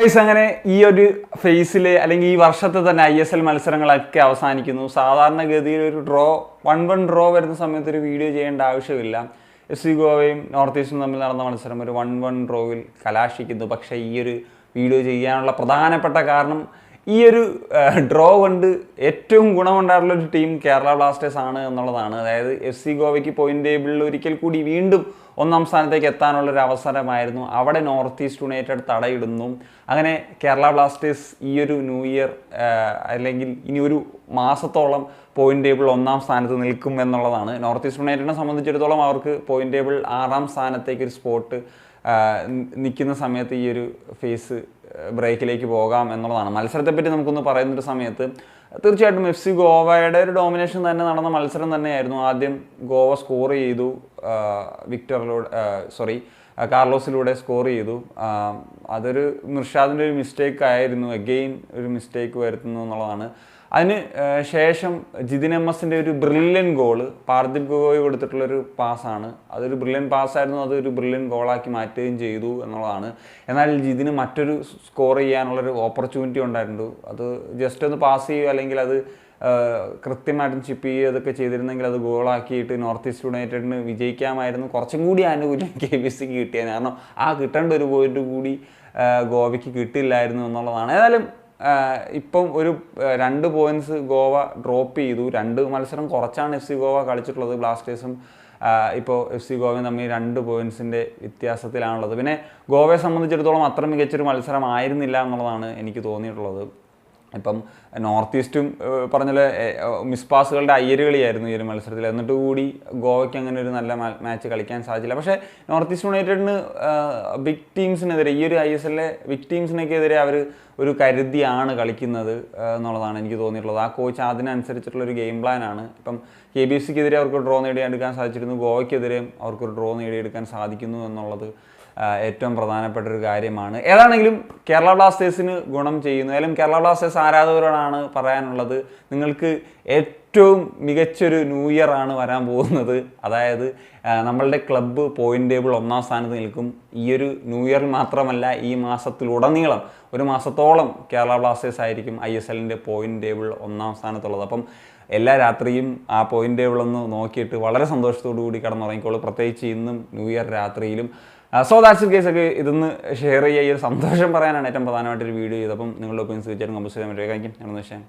Guys, അങ്ങനെ ഈ ഒരു ഫേസിൽ അല്ലെങ്കിൽ ഈ വർഷത്തെ തന്നെ ISL മത്സരങ്ങളൊക്കെ അവസാനിക്കുന്നു. സാധാരണഗതിയിൽ ഒരു 1-1 ഡ്രോ വരുന്ന സമയത്ത് ഒരു വീഡിയോ ചെയ്യേണ്ട ആവശ്യമില്ല. FC ഗോവയും നോർത്ത് ഈസ്റ്റും തമ്മിൽ നടന്ന മത്സരം ഒരു 1-1 ഡ്രോവിൽ കലാശിക്കുന്നു. പക്ഷേ ഈ ഒരു വീഡിയോ ചെയ്യാനുള്ള പ്രധാനപ്പെട്ട കാരണം ഈ ഒരു ഡ്രോ കൊണ്ട് ഏറ്റവും ഗുണമുണ്ടായിട്ടുള്ളൊരു ടീം കേരള ബ്ലാസ്റ്റേഴ്സ് ആണ് എന്നുള്ളതാണ്. അതായത് FC ഗോവയ്ക്ക് പോയിന്റ് ടേബിളിൽ ഒരിക്കൽ കൂടി വീണ്ടും ഒന്നാം സ്ഥാനത്തേക്ക് എത്താനുള്ളൊരു അവസരമായിരുന്നു. അവിടെ നോർത്ത് ഈസ്റ്റ് യുണൈറ്റഡ് തടയിടുന്നു. അങ്ങനെ കേരള ബ്ലാസ്റ്റേഴ്സ് ഈ ഒരു ന്യൂ ഇയർ അല്ലെങ്കിൽ ഇനി ഒരു മാസത്തോളം പോയിന്റ് ടേബിൾ ഒന്നാം സ്ഥാനത്ത് നിൽക്കും എന്നുള്ളതാണ്. നോർത്ത് ഈസ്റ്റ് യുണൈറ്റഡിനെ സംബന്ധിച്ചിടത്തോളം അവർക്ക് പോയിന്റ് ടേബിൾ 6ാം സ്ഥാനത്തേക്ക് ഒരു സ്പോട്ട് നിൽക്കുന്ന സമയത്ത് ഈ ഒരു ഫേസ് ബ്രേക്കിലേക്ക് പോകാം എന്നുള്ളതാണ്. മത്സരത്തെപ്പറ്റി നമുക്കൊന്ന് പറയുന്നൊരു സമയത്ത് തീർച്ചയായിട്ടും FC ഗോവയുടെ ഒരു ഡോമിനേഷൻ തന്നെ നടന്ന മത്സരം തന്നെയായിരുന്നു. ആദ്യം ഗോവ സ്കോർ ചെയ്തു, കാർലോസിലൂടെ സ്കോർ ചെയ്തു. അതൊരു മിർഷാദിൻ്റെ ഒരു മിസ്റ്റേക്ക് ആയിരുന്നു, അഗെയിൻ ഒരു മിസ്റ്റേക്ക് വരുത്തുന്നു എന്നുള്ളതാണ്. അതിന് ശേഷം ജിതിൻ MS-ൻ്റെ ഒരു ബ്രില്യൻ ഗോള് പാർദിപ് ഗോഗോയ് കൊടുത്തിട്ടുള്ളൊരു പാസ്സാണ്. അതൊരു ബ്രില്യൻ പാസ്സായിരുന്നു, അതൊരു ബ്രില്യൻ ഗോളാക്കി മാറ്റുകയും ചെയ്തു എന്നുള്ളതാണ്. എന്നാൽ ജിതിന് മറ്റൊരു സ്കോർ ചെയ്യാനുള്ളൊരു ഓപ്പർച്യൂണിറ്റി ഉണ്ടായിരുന്നു. അത് ജസ്റ്റ് ഒന്ന് പാസ് ചെയ്യുക അല്ലെങ്കിൽ അത് കൃത്യമായിട്ടും ചിപ്പ് ചെയ്യുക അതൊക്കെ ചെയ്തിരുന്നെങ്കിൽ അത് ഗോളാക്കിയിട്ട് നോർത്ത് ഈസ്റ്റ് യുണൈറ്റഡിന് വിജയിക്കാമായിരുന്നു. കുറച്ചും കൂടി ആനുകൂല്യം KBCക്ക് കിട്ടിയത്. കാരണം ആ കിട്ടേണ്ട ഒരു പോയിന്റ് കൂടി ഗോവയ്ക്ക് കിട്ടില്ലായിരുന്നു എന്നുള്ളതാണ്. ഏതായാലും ഇപ്പം ഒരു 2 പോയിന്റ്സ് ഗോവ ഡ്രോപ്പ് ചെയ്തു. 2 മത്സരം കുറച്ചാണ് FC ഗോവ കളിച്ചിട്ടുള്ളത്. ബ്ലാസ്റ്റേഴ്സും ഇപ്പോൾ FC ഗോവയും തമ്മിൽ 2 പോയിന്റ്സിൻ്റെ വ്യത്യാസത്തിലാണുള്ളത്. പിന്നെ ഗോവയെ സംബന്ധിച്ചിടത്തോളം അത്ര മികച്ചൊരു മത്സരമായിരുന്നില്ല എന്നുള്ളതാണ് എനിക്ക് തോന്നിയിട്ടുള്ളത്. ഇപ്പം നോർത്ത് ഈസ്റ്റും പറഞ്ഞ മിസ് പാസുകളുടെ അയ്യരുകളിയായിരുന്നു ഈ ഒരു മത്സരത്തിൽ. എന്നിട്ട് കൂടി ഗോവയ്ക്ക് അങ്ങനെ ഒരു നല്ല മാച്ച് കളിക്കാൻ സാധിച്ചില്ല. പക്ഷേ നോർത്ത് ഈസ്റ്റ് യുണൈറ്റഡിന് ബിഗ് ടീംസിനെതിരെ ഈ ഒരു ISL ബിഗ് ടീംസിനൊക്കെതിരെ അവർ ഒരു കരുതിയാണ് കളിക്കുന്നത് എന്നുള്ളതാണ് എനിക്ക് തോന്നിയിട്ടുള്ളത്. ആ കോച്ച് അതിനനുസരിച്ചിട്ടുള്ളൊരു ഗെയിം പ്ലാനാണ്. ഇപ്പം KBCക്കെതിരെ അവർക്ക് ഡ്രോ നേടിയെടുക്കാൻ സാധിച്ചിരുന്നു, ഗോവയ്ക്കെതിരെയും അവർക്കൊരു ഡ്രോ നേടിയെടുക്കാൻ സാധിക്കുന്നു എന്നുള്ളത് ഏറ്റവും പ്രധാനപ്പെട്ട ഒരു കാര്യമാണ്. ഏതാണെങ്കിലും കേരള ബ്ലാസ്റ്റേഴ്സിന് ഗുണം ചെയ്യുന്നു. ഏതായാലും കേരള ബ്ലാസ്റ്റേഴ്സ് ആരാധകരോടാണ് പറയാനുള്ളത്, നിങ്ങൾക്ക് ഏറ്റവും മികച്ചൊരു ന്യൂ ഇയർ ആണ് വരാൻ പോകുന്നത്. അതായത് നമ്മളുടെ ക്ലബ്ബ് പോയിന്റ് ടേബിൾ 1ാം സ്ഥാനത്ത് നിൽക്കും. ഈ ഒരു ന്യൂ ഇയറിൽ മാത്രമല്ല, ഈ മാസത്തിലുടനീളം ഒരു മാസത്തോളം കേരള ബ്ലാസ്റ്റേഴ്സ് ആയിരിക്കും ISLൻ്റെ പോയിന്റ് ടേബിൾ 1ാം സ്ഥാനത്തുള്ളത്. അപ്പം എല്ലാ രാത്രിയും ആ പോയിന്റ് ടേബിൾ ഒന്ന് നോക്കിയിട്ട് വളരെ സന്തോഷത്തോടു കൂടി കിടന്നുറങ്ങിക്കോളൂ, പ്രത്യേകിച്ച് ഇന്നും ന്യൂ ഇയർ രാത്രിയിലും. So that's it guys. ഒക്കെ ഇതൊന്ന് ഷെയർ ചെയ്യുക, ഈ ഒരു സന്തോഷം പറയാനാണ് ഏറ്റവും പ്രധാനമായിട്ടൊരു വീഡിയോ ചെയ്തത്. അപ്പം നിങ്ങളുടെ ഒപ്പീനിയൻസ് തീർച്ചയായിട്ടും കമ്പോസ് ചെയ്യാൻ പറ്റുക. ഞാൻ വിഷയം